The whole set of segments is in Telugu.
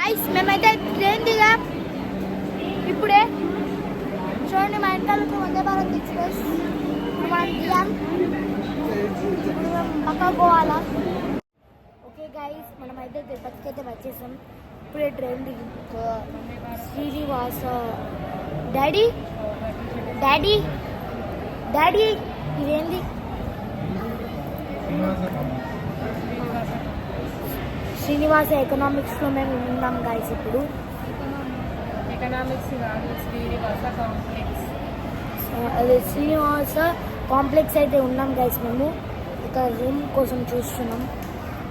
గైస్ మేమైతే ట్రైన్ దిగాం ఇప్పుడే. చూడండి మా ఇంట్లో వందే భారత్ ఎక్స్ప్రెస్. ఇప్పుడు మనం దిగాం, ఇప్పుడు మేము పక్క పోవాలా. ఓకే గైస్, మనమైతే తిరుపతికి అయితే వచ్చేసాం. ఇప్పుడే ట్రైన్ దిగి శ్రీనివాస డాడీ డాడీ డాడీ ఇదేంది? శ్రీనివాస ఎకనామిక్స్లో మేము ఉన్నాం గైస్. ఇప్పుడు ఎకనామిక్స్ కాదు, శ్రీనివాస కాంప్లెక్స్. అదే శ్రీనివాస కాంప్లెక్స్ అయితే ఉన్నాం గైస్. మేము ఇక్కడ రూమ్ కోసం చూస్తున్నాం,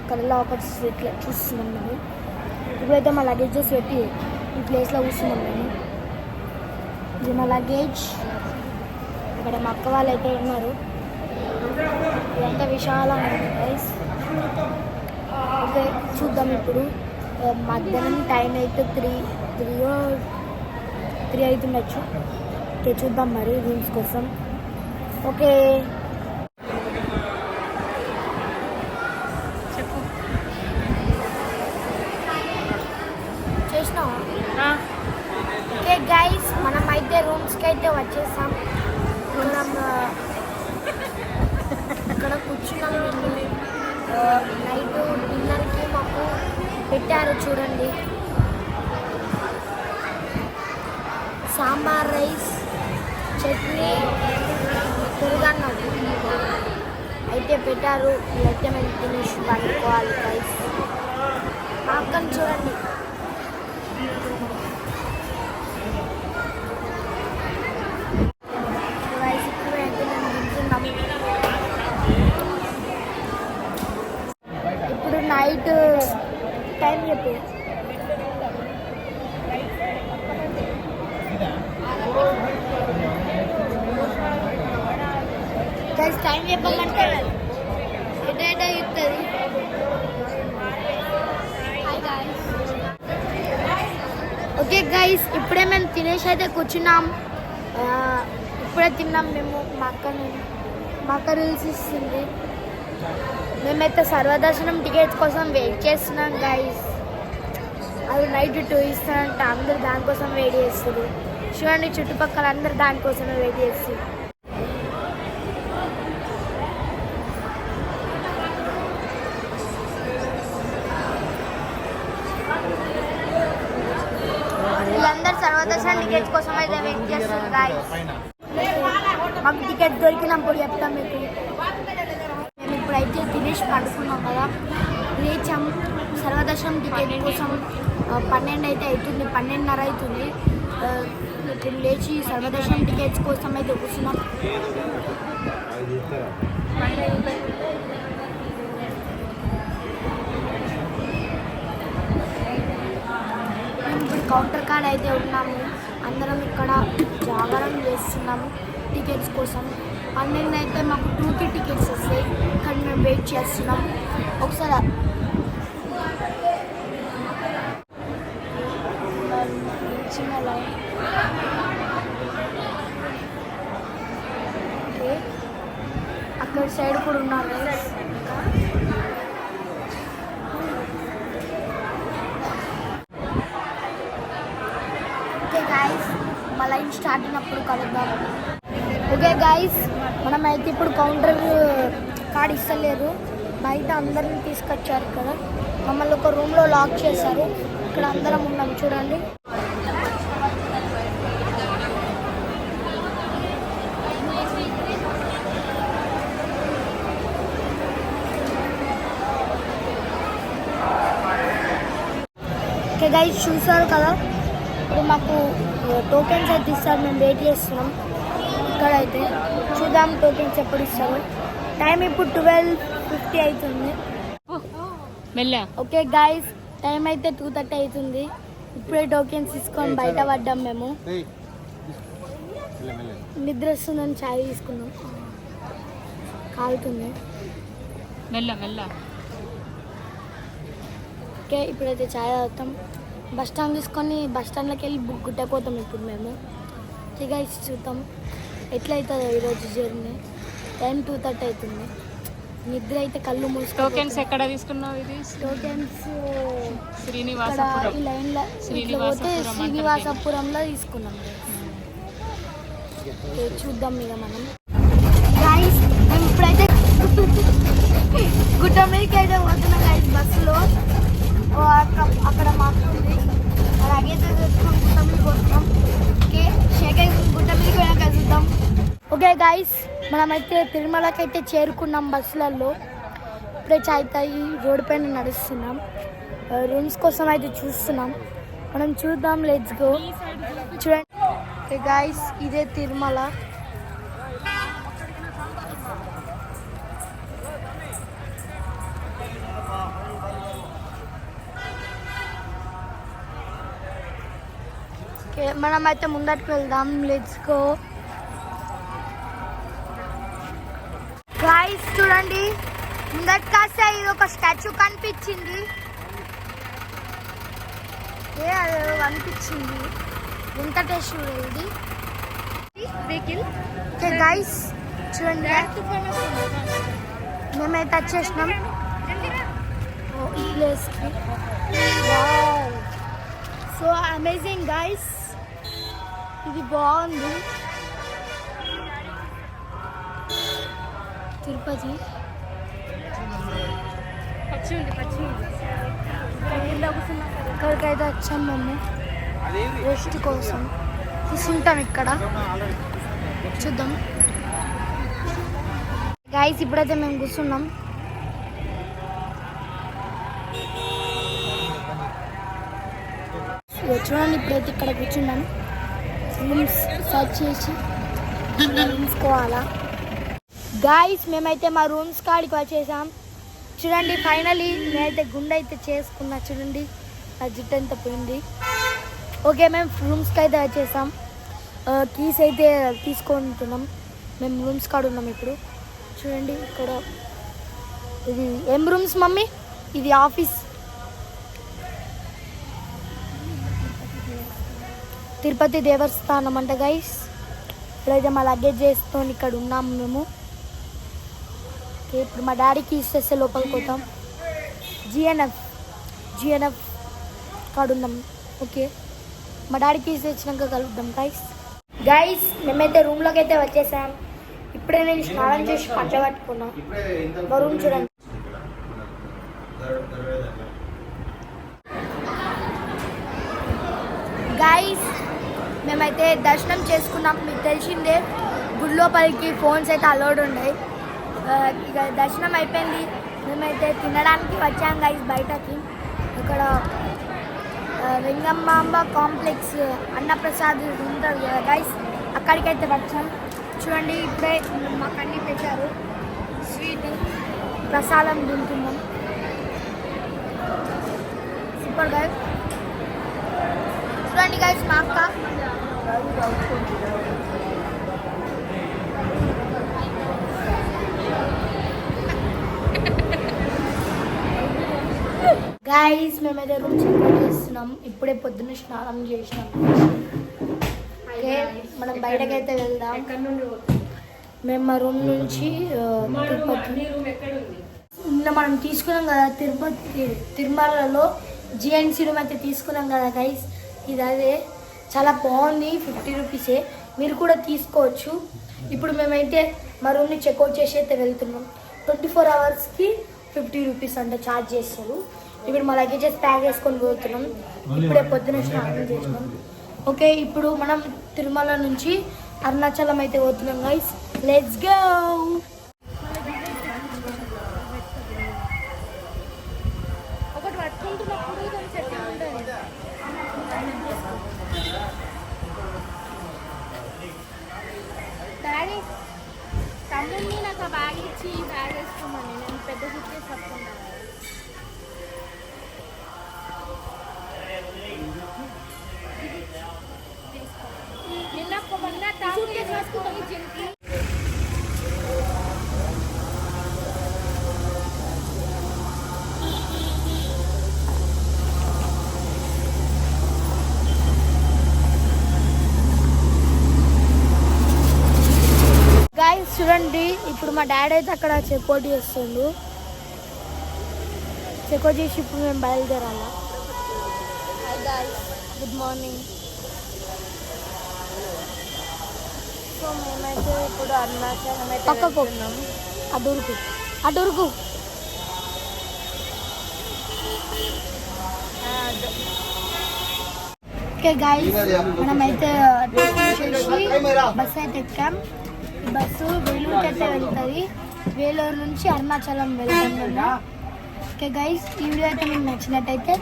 ఇక్కడ లాకర్స్ ఇట్లా చూస్తున్నాం మేము. ఇప్పుడైతే మా లగేజెస్ పెట్టి ఈ ప్లేస్లో కూర్చున్నాం మేము. ఇది మా లగేజ్. ఇక్కడ మా అక్క వాళ్ళు అయితే ఉన్నారు. ఇదంతా విశాలంగా ఉంది గైస్. ఓకే చూద్దాం. ఇప్పుడు మధ్యాహ్నం టైం అయితే త్రీ అవుతుండొచ్చు. ఓకే చూద్దాం మరి రూమ్స్ కోసం. ఓకే చెప్పు. చేసినావా? ఓకే గైస్, మనం అయితే రూమ్స్కి అయితే వచ్చేసాం. మనం ఇక్కడ కూర్చున్నాం. నైట్ డిన్నర్కి మాకు పెట్టారు చూడండి, సాంబార్ రైస్, చట్నీ, పెరుగన్నం అయితే పెట్టారు. ఇదైతే మేము తినేసి పండుకోవాలి గైస్. మా అక్కని చూడండి. ఇప్పుడు నైట్ టైం చెప్పి టైం చెప్పమంటే ఎటైనా చెప్తుంది. ఓకే గైస్, ఇప్పుడే మేము తినేసి అయితే కూర్చున్నాం. ఇప్పుడే తిన్నాం మేము. మా అక్క రీల్స్ ఇస్తుంది. మేమైతే సర్వదర్శనం టికెట్స్ కోసం వెయిట్ చేస్తున్నాం గైస్. అది నైట్ 2 ఇస్తారంట. అందరు దానికోసం వెయిట్ చేస్తారు. చూడండి చుట్టుపక్కల అందరు దానికోసమే వెయిట్ చేస్తారు. వీళ్ళందరూ సర్వదర్శనం టికెట్స్ కోసం అయితే వెయిట్ చేస్తారు గైస్. మాకు టికెట్ దొరికినప్పుడు చెప్తాం మీకు. మేము ఇప్పుడైతే తినేసి పడుకున్నాం కదా, లేచాం. సర్వదర్శనం టికెట్ కోసం 12 అయితే అవుతుంది, 12:30 అవుతుంది. ఇప్పుడు లేచి సర్వదర్శనం టికెట్స్ కోసం అయితే కూర్చున్నాం. ఇప్పుడు కౌంటర్ కార్డ్ అయితే ఉన్నాము. అందరం ఇక్కడ జాగరణ చేస్తున్నాము టికెట్స్ కోసం. 12 అయితే మాకు 2కి టికెట్స్ వస్తాయి. కానీ మేము వెయిట్ చేస్తున్నాం. ఒకసారి చిన్న లైన్. ఓకే, అక్కడ సైడ్ కూడా ఉన్నారు. ఓకే గాయస్, మా లైన్ స్టార్ట్ అయినప్పుడు కలుద్దాం. ఓకే గాయస్, మనమైతే ఇప్పుడు కౌంటర్ కార్డ్ ఇస్తలేరు. బయట అందరిని తీసుకొచ్చారు కదా, మమ్మల్ని ఒక రూమ్లో లాక్ చేశారు. ఇక్కడ అందరం ఉన్నాం చూడండి. ఓకే గైస్, చూసారు కదా, ఇప్పుడు మాకు టోకెన్స్ అయితే ఇస్తారు. మేము వెయిట్ చేస్తున్నాం ఇక్కడైతే. చూద్దాం టోకెన్స్ ఎప్పుడు ఇస్తారు. టైం ఇప్పుడు 12:50 అవుతుంది. ఓకే గైస్, టైం అయితే 2:30 అవుతుంది. ఇప్పుడే టోకెన్స్ తీసుకొని బయట పడ్డాం మేము. నిద్ర వస్తుందని ఛాయ్ తీసుకున్నాం. కాలుతుంది. ఓకే, ఇప్పుడైతే ఛాయ్ తాగుతాం. బస్ స్టాండ్ తీసుకొని బస్ స్టాండ్లోకి వెళ్ళి గుట్టపోతాం ఇప్పుడు మేము. ఓకే గైస్, చూద్దాం ఎట్లయితుందో ఈరోజు జర్నీ. టైం 2:30 అవుతుంది. నిద్ర అయితే కళ్ళు మూసుకో. టోకెన్స్ ఎక్కడ తీసుకున్నావు? ఇది టోకెన్స్ శ్రీనివాసపురం. ఈ లైన్లో ఇట్లా పోతే శ్రీనివాసపురంలో తీసుకున్నాం చూద్దాం ఇక మనం గాయస్. మేము ఇప్పుడైతే గుట్ట మీదకి అయితే పోతున్నాం గాయస్ బస్సులో. అక్కడ మాకు ఉంది అలాగే గుట్ట మీద పోతున్నాం. ఓకే శేఖర్ గుట్ట మీదకి పోయినాక చూద్దాం. ఓకే గాయస్ మనమైతే తిరుమలకి అయితే చేరుకున్నాం బస్సులలో. ఇప్పుడే చాయ్తాయి రోడ్డు పైన నడుస్తున్నాం. రూమ్స్ కోసం అయితే చూస్తున్నాం. మనం చూద్దాం, లెట్స్ గో. చూడండి గాయస్ ఇదే తిరుమల. ఓకే మనమైతే ముందటికి వెళ్దాం, లెట్స్ గో. గాయస్ చూడండి ముందటి కాస్త ఇది ఒక స్టాచ్యూ కనిపించింది. అది కనిపించింది వెంకటేశ్వరుడి వెహికల్. ఓకే గాయస్ చూడండి మేమైతే వచ్చేసినాం ఈ ప్లేస్కి. సో అమేజింగ్ గాయస్, ఇది బాగుంది. తిరుపతి ఇక్కడికైతే వచ్చాం మేము రెస్ట్ కోసం. కూర్చుంటాం ఇక్కడ, చూద్దాం గాయస్. ఇప్పుడైతే మేము కూర్చున్నాం. చూడండి ఇప్పుడైతే ఇక్కడ కూర్చున్నాం. రూమ్స్ సర్చ్ చేసి రూమ్స్ కోవాలా గాయస్. మేమైతే మా రూమ్స్ కాడికి వచ్చేసాం. చూడండి ఫైనలీ నేనైతే గుండె అయితే చేసుకున్నా. చూడండి నా జుట్టు ఎంత పోయింది. ఓకే మేము రూమ్స్కి అయితే వచ్చేసాం. కీస్ అయితే తీసుకుంటున్నాం. మేము రూమ్స్ కాడ ఉన్నాం ఇప్పుడు. చూడండి ఇక్కడ ఇది ఏం రూమ్స్ మమ్మీ? ఇది ఆఫీస్. తిరుపతి దేవస్థానం అంట గైస్. ఇప్పుడైతే మా లగేజ్ చేసుకొని ఇక్కడ ఉన్నాము మేము. ఓకే ఇప్పుడు మా డాడీకి ఇస్తే లోపలికి పోతాం. జిఎన్ఎఫ్ కాడ ఉన్నాం. ఓకే మా డాడీకి ఇచ్చినాక కలుద్దాం గైస్. మేమైతే రూమ్లోకి అయితే వచ్చేసాం. ఇప్పుడే నేను స్నానం చేసి పట్ట పట్టుకున్నాం. మా రూమ్ చూడండి. గైస్ మేమైతే దర్శనం చేసుకున్నాం. మీకు తెలిసిందే గుడి లోపలికి ఫోన్స్ అయితే అలౌడ్ ఉన్నాయి. ఇక దర్శనం అయిపోయింది. మేమైతే తినడానికి వచ్చాం గైస్ బయటకి. ఇక్కడ రింగమ్మాంబ కాంప్లెక్స్ అన్నప్రసాద్ ఉంటుంది కదా గైస్, అక్కడికైతే వచ్చాం. చూడండి ఇప్పుడే మాకు అన్నీ పెట్టారు. స్వీట్ ప్రసాదం తింటున్నాం. Super guys. చూడండి గైస్ మా అక్క గైస్ మేమైతే రూమ్ చెక్ చేస్తున్నాం. ఇప్పుడే పొద్దున్న స్నానం చేసినాం. ఓకే మనం బయటకైతే వెళ్దాం. మేము మా రూమ్ నుంచి తిరుపతి నిన్న మనం తీసుకున్నాం కదా తిరుమలలో జిఎన్సీ రూమ్ అయితే తీసుకున్నాం కదా గైస్. ఇది అదే చాలా బాగుంది. 50 రూపీసే, మీరు కూడా తీసుకోవచ్చు. ఇప్పుడు మేమైతే మా రూమ్ని చెక్అవుట్ చేసి అయితే వెళ్తున్నాం. 24 అవర్స్కి 50 రూపీస్ అంటే ఛార్జ్ చేస్తారు. ఇప్పుడు మా లగేజెస్ ప్యాక్ చేసుకొని పోతున్నాం. ఇప్పుడే పొద్దున స్నానం చేసినాం. ఓకే ఇప్పుడు మనం తిరుమల నుంచి అరుణాచలం అయితే పోతున్నాం గైస్. Let's go. ఒకటి పట్టుకుంటున్నప్పుడు డాడీ తమ్ముడిని నాకు ఆ బ్యాగ్ ఇచ్చి బ్యాగ్ వేసుకోమని నేను పెద్ద సూట్కేస్ పట్టుకుంటాను. నిన్న మొన్న సూట్కేస్ వేసుకుంటాను జిమ్కి. గైస్ చూడండి ఇప్పుడు మా డాడీ అయితే అక్కడ చెక్అవుట్ చేస్తుండు. చెక్అవుట్ చేసి ఇప్పుడు మేము బయలుదేరాలా. Guys good morning. సో మేమైతే ఇప్పుడు అరుణాచలం అయితే పక్కకు వెళ్తున్నాం. అటురుకు ఓకే గాయ్స్, మనమైతే బస్సు అయితే ఎక్కాం. ఈ బస్సు వేలూరుకి అయితే వెళ్తుంది. వేలూరు నుంచి అరుణాచలం వెళ్తాం మేము. ఓకే గైస్, ఈ వీడియో అయితే మీకు నచ్చినట్టయితే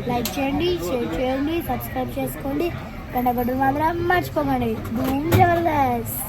లైక్ చేయండి, షేర్ చేయండి, సబ్స్క్రైబ్ చేసుకోండి. గంట మాత్రం మర్చిపోకండి. ధూమ్ జబర్దస్త్.